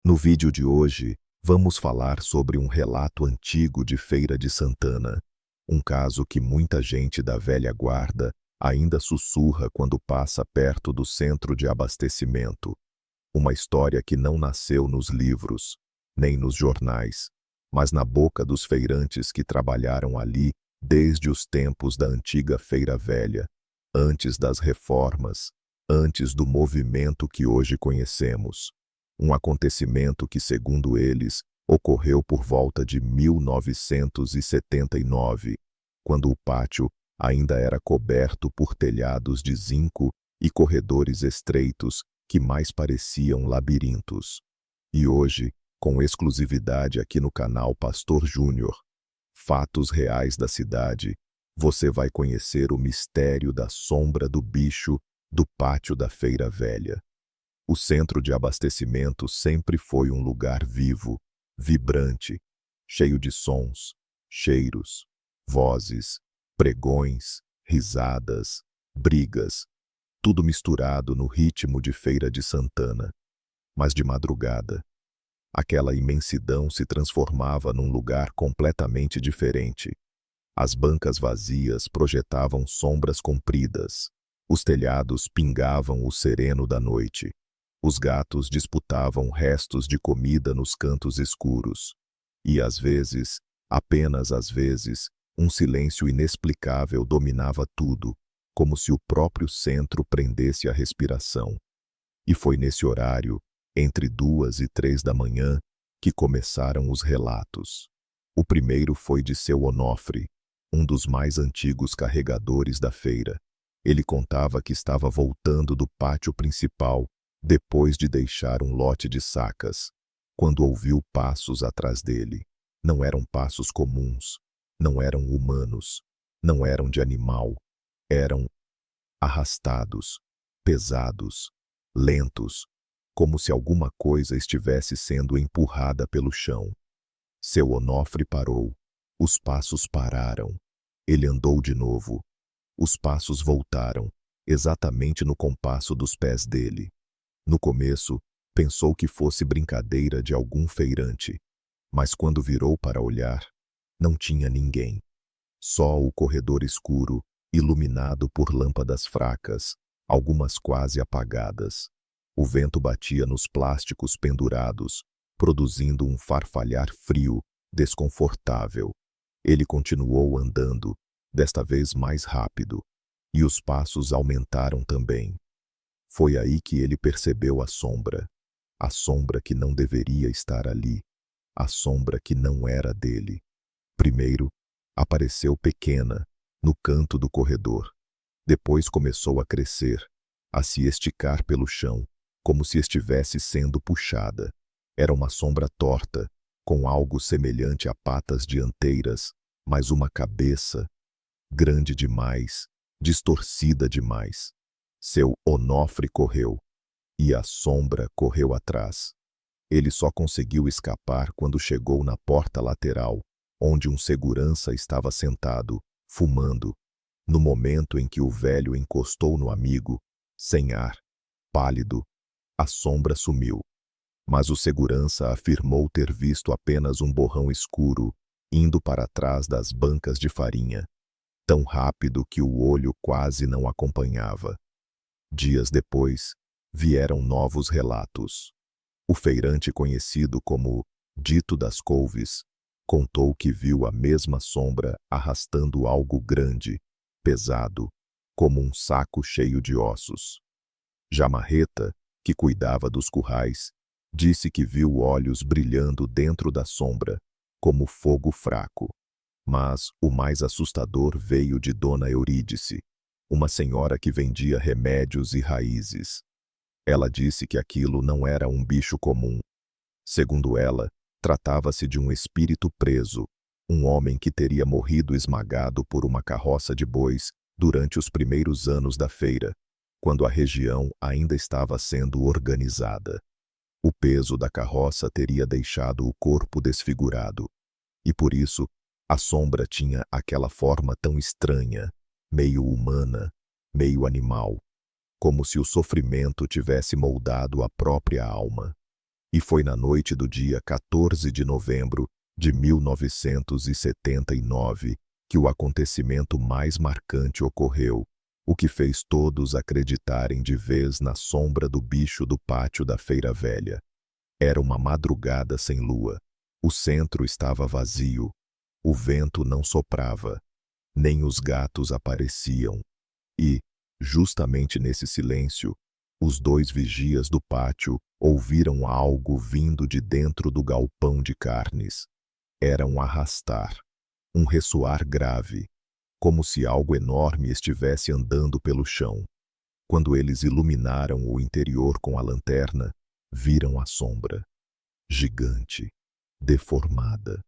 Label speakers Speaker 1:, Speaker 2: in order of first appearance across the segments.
Speaker 1: No vídeo de hoje, vamos falar sobre um relato antigo de Feira de Santana, um caso que muita gente da velha guarda ainda sussurra quando passa perto do centro de abastecimento. Uma história que não nasceu nos livros, nem nos jornais, mas na boca dos feirantes que trabalharam ali desde os tempos da antiga Feira Velha, antes das reformas, antes do movimento que hoje conhecemos. Um acontecimento que, segundo eles, ocorreu por volta de 1979, quando o pátio ainda era coberto por telhados de zinco e corredores estreitos que mais pareciam labirintos. E hoje, com exclusividade aqui no canal Pastor Júnior, Fatos Reais da Cidade, você vai conhecer o mistério da sombra do bicho do pátio da Feira Velha. O centro de abastecimento sempre foi um lugar vivo, vibrante, cheio de sons, cheiros, vozes, pregões, risadas, brigas, tudo misturado no ritmo de Feira de Santana. Mas de madrugada, aquela imensidão se transformava num lugar completamente diferente. As bancas vazias projetavam sombras compridas, os telhados pingavam o sereno da noite. Os gatos disputavam restos de comida nos cantos escuros. E às vezes, apenas às vezes, um silêncio inexplicável dominava tudo, como se o próprio centro prendesse a respiração. E foi nesse horário, entre 2 e 3 da manhã, que começaram os relatos. O primeiro foi de seu Onofre, um dos mais antigos carregadores da feira. Ele contava que estava voltando do pátio principal, depois de deixar um lote de sacas, quando ouviu passos atrás dele. Não eram passos comuns, não eram humanos, não eram de animal, eram arrastados, pesados, lentos, como se alguma coisa estivesse sendo empurrada pelo chão. Seu Onofre parou, os passos pararam. Ele andou de novo. Os passos voltaram, exatamente no compasso dos pés dele. No começo, pensou que fosse brincadeira de algum feirante, mas quando virou para olhar, não tinha ninguém. Só o corredor escuro, iluminado por lâmpadas fracas, algumas quase apagadas. O vento batia nos plásticos pendurados, produzindo um farfalhar frio, desconfortável. Ele continuou andando, desta vez mais rápido, e os passos aumentaram também. Foi aí que ele percebeu a sombra que não deveria estar ali, a sombra que não era dele. Primeiro, apareceu pequena, no canto do corredor. Depois começou a crescer, a se esticar pelo chão, como se estivesse sendo puxada. Era uma sombra torta, com algo semelhante a patas dianteiras, mas uma cabeça grande demais, distorcida demais. Seu Onofre correu, e a sombra correu atrás. Ele só conseguiu escapar quando chegou na porta lateral, onde um segurança estava sentado, fumando. No momento em que o velho encostou no amigo, sem ar, pálido, a sombra sumiu. Mas o segurança afirmou ter visto apenas um borrão escuro, indo para trás das bancas de farinha, tão rápido que o olho quase não acompanhava. Dias depois, vieram novos relatos. O feirante conhecido como Dito das Couves contou que viu a mesma sombra arrastando algo grande, pesado, como um saco cheio de ossos. Já Marreta, que cuidava dos currais, disse que viu olhos brilhando dentro da sombra, como fogo fraco. Mas o mais assustador veio de Dona Eurídice, uma senhora que vendia remédios e raízes. Ela disse que aquilo não era um bicho comum. Segundo ela, tratava-se de um espírito preso, um homem que teria morrido esmagado por uma carroça de bois durante os primeiros anos da feira, quando a região ainda estava sendo organizada. O peso da carroça teria deixado o corpo desfigurado, e por isso a sombra tinha aquela forma tão estranha, meio humana, meio animal, como se o sofrimento tivesse moldado a própria alma. E foi na noite do dia 14 de novembro de 1979 que o acontecimento mais marcante ocorreu, o que fez todos acreditarem de vez na sombra do bicho do pátio da Feira Velha. Era uma madrugada sem lua. O centro estava vazio. O vento não soprava. Nem os gatos apareciam. E, justamente nesse silêncio, os dois vigias do pátio ouviram algo vindo de dentro do galpão de carnes. Era um arrastar, um ressoar grave, como se algo enorme estivesse andando pelo chão. Quando eles iluminaram o interior com a lanterna, viram a sombra. Gigante, deformada,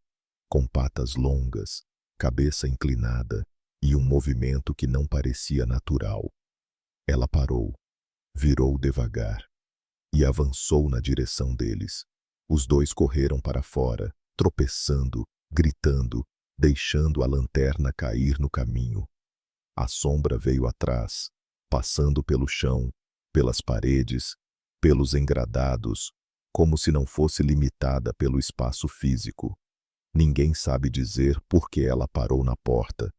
Speaker 1: com patas longas, cabeça inclinada e um movimento que não parecia natural. Ela parou, virou devagar e avançou na direção deles. Os dois correram para fora, tropeçando, gritando, deixando a lanterna cair no caminho. A sombra veio atrás, passando pelo chão, pelas paredes, pelos engradados, como se não fosse limitada pelo espaço físico. Ninguém sabe dizer por que ela parou na porta,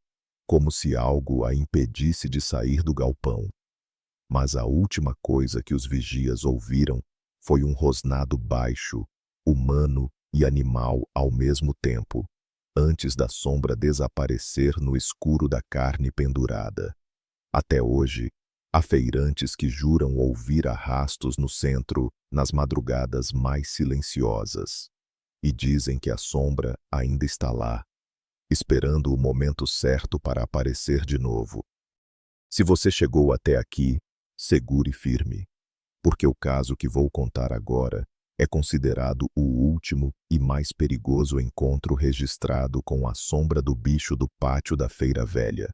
Speaker 1: como se algo a impedisse de sair do galpão. Mas a última coisa que os vigias ouviram foi um rosnado baixo, humano e animal ao mesmo tempo, antes da sombra desaparecer no escuro da carne pendurada. Até hoje, há feirantes que juram ouvir arrastos no centro nas madrugadas mais silenciosas. E dizem que a sombra ainda está lá, esperando o momento certo para aparecer de novo. Se você chegou até aqui, segure firme, porque o caso que vou contar agora é considerado o último e mais perigoso encontro registrado com a sombra do bicho do pátio da Feira Velha.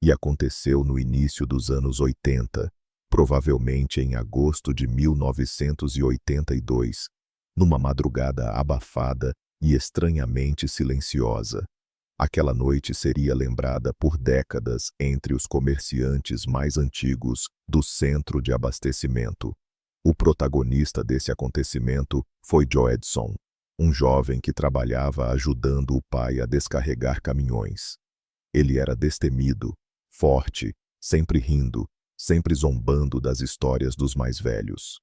Speaker 1: E aconteceu no início dos anos 80, provavelmente em agosto de 1982, numa madrugada abafada e estranhamente silenciosa. Aquela noite seria lembrada por décadas entre os comerciantes mais antigos do centro de abastecimento. O protagonista desse acontecimento foi Joe Edson, um jovem que trabalhava ajudando o pai a descarregar caminhões. Ele era destemido, forte, sempre rindo, sempre zombando das histórias dos mais velhos.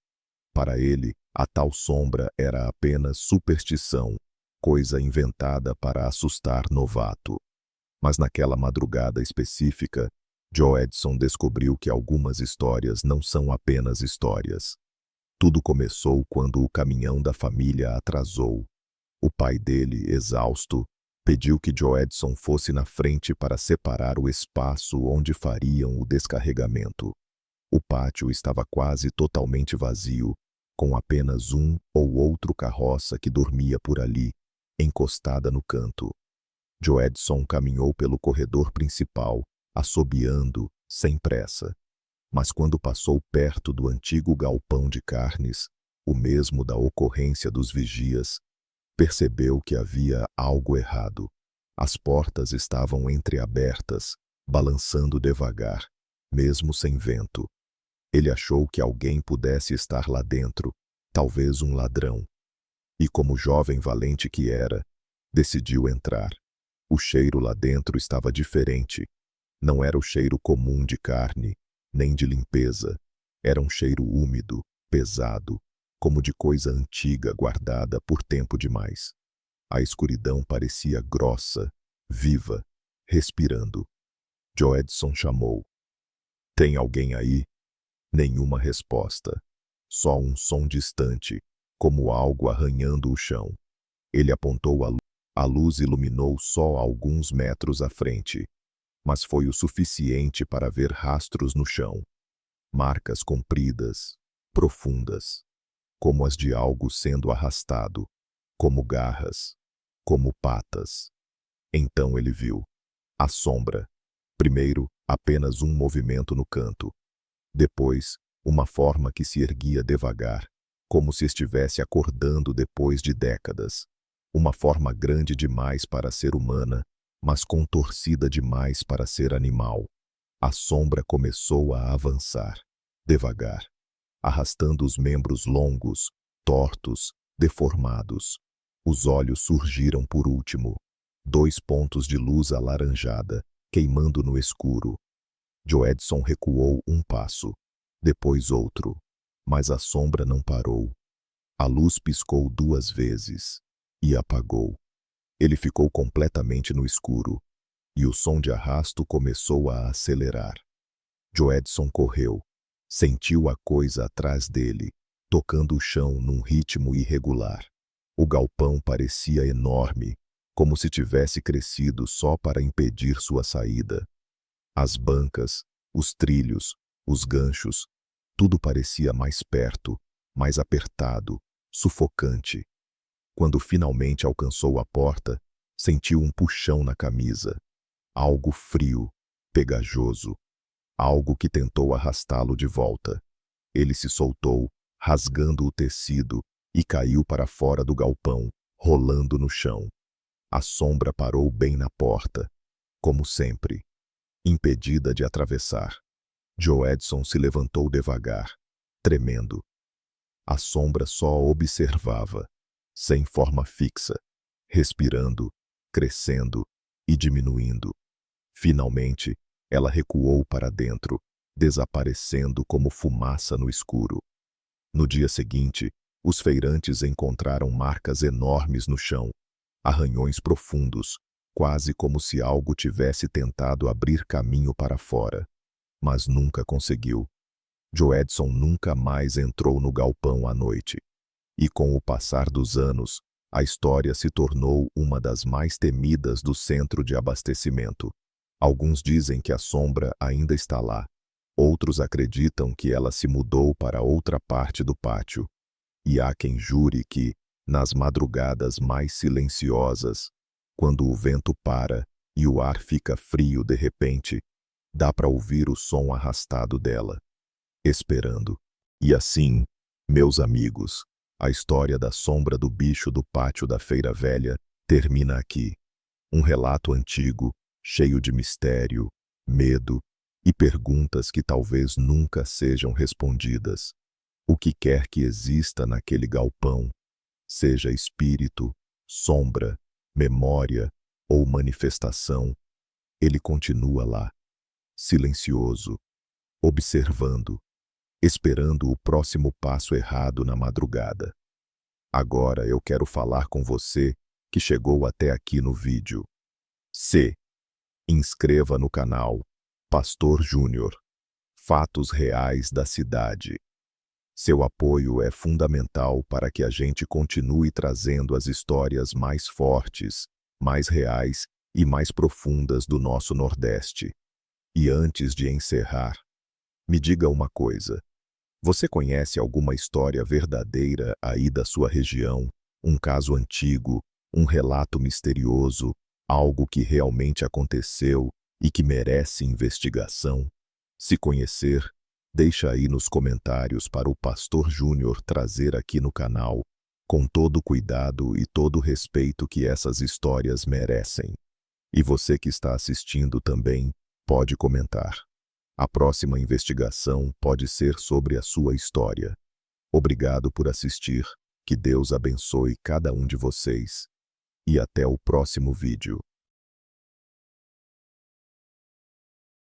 Speaker 1: Para ele, a tal sombra era apenas superstição, coisa inventada para assustar novato. Mas naquela madrugada específica, Joe Edson descobriu que algumas histórias não são apenas histórias. Tudo começou quando o caminhão da família atrasou. O pai dele, exausto, pediu que Joe Edson fosse na frente para separar o espaço onde fariam o descarregamento. O pátio estava quase totalmente vazio, com apenas um ou outro carroça que dormia por ali, encostada no canto. Joe Edson caminhou pelo corredor principal, assobiando, sem pressa. Mas quando passou perto do antigo galpão de carnes, o mesmo da ocorrência dos vigias, percebeu que havia algo errado. As portas estavam entreabertas, balançando devagar, mesmo sem vento. Ele achou que alguém pudesse estar lá dentro, talvez um ladrão. E como jovem valente que era, decidiu entrar. O cheiro lá dentro estava diferente. Não era o cheiro comum de carne, nem de limpeza. Era um cheiro úmido, pesado, como de coisa antiga guardada por tempo demais. A escuridão parecia grossa, viva, respirando. Joe Edson chamou. "Tem alguém aí?" Nenhuma resposta. Só um som distante, como algo arranhando o chão. Ele apontou a luz. A luz iluminou só alguns metros à frente, mas foi o suficiente para ver rastros no chão. Marcas compridas, profundas, como as de algo sendo arrastado, como garras, como patas. Então ele viu a sombra. Primeiro, apenas um movimento no canto. Depois, uma forma que se erguia devagar, como se estivesse acordando depois de décadas. Uma forma grande demais para ser humana, mas contorcida demais para ser animal. A sombra começou a avançar, devagar, arrastando os membros longos, tortos, deformados. Os olhos surgiram por último. 2 pontos de luz alaranjada, queimando no escuro. Joedson recuou um passo, depois outro, mas a sombra não parou. A luz piscou 2 vezes e apagou. Ele ficou completamente no escuro, e o som de arrasto começou a acelerar. Joedson correu, sentiu a coisa atrás dele, tocando o chão num ritmo irregular. O galpão parecia enorme, como se tivesse crescido só para impedir sua saída. As bancas, os trilhos, os ganchos, tudo parecia mais perto, mais apertado, sufocante. Quando finalmente alcançou a porta, sentiu um puxão na camisa. Algo frio, pegajoso. Algo que tentou arrastá-lo de volta. Ele se soltou, rasgando o tecido, e caiu para fora do galpão, rolando no chão. A sombra parou bem na porta, como sempre, impedida de atravessar. Joedson se levantou devagar, tremendo. A sombra só observava, sem forma fixa, respirando, crescendo e diminuindo. Finalmente, ela recuou para dentro, desaparecendo como fumaça no escuro. No dia seguinte, os feirantes encontraram marcas enormes no chão, arranhões profundos, quase como se algo tivesse tentado abrir caminho para fora, mas nunca conseguiu. Joedson nunca mais entrou no galpão à noite. E com o passar dos anos, a história se tornou uma das mais temidas do centro de abastecimento. Alguns dizem que a sombra ainda está lá. Outros acreditam que ela se mudou para outra parte do pátio. E há quem jure que, nas madrugadas mais silenciosas, quando o vento para e o ar fica frio de repente, dá para ouvir o som arrastado dela, esperando. E assim, meus amigos, a história da sombra do bicho do pátio da Feira Velha termina aqui. Um relato antigo, cheio de mistério, medo e perguntas que talvez nunca sejam respondidas. O que quer que exista naquele galpão, seja espírito, sombra, memória ou manifestação, ele continua lá, silencioso, observando, esperando o próximo passo errado na madrugada. Agora eu quero falar com você que chegou até aqui no vídeo. Se inscreva no canal Pastor Júnior. Fatos reais da cidade. Seu apoio é fundamental para que a gente continue trazendo as histórias mais fortes, mais reais e mais profundas do nosso Nordeste. E antes de encerrar, me diga uma coisa. Você conhece alguma história verdadeira aí da sua região? Um caso antigo, um relato misterioso, algo que realmente aconteceu e que merece investigação? Se conhecer, deixa aí nos comentários para o Pastor Júnior trazer aqui no canal, com todo o cuidado e todo o respeito que essas histórias merecem. E você que está assistindo também, pode comentar. A próxima investigação pode ser sobre a sua história. Obrigado por assistir, que Deus abençoe cada um de vocês. E até o próximo vídeo.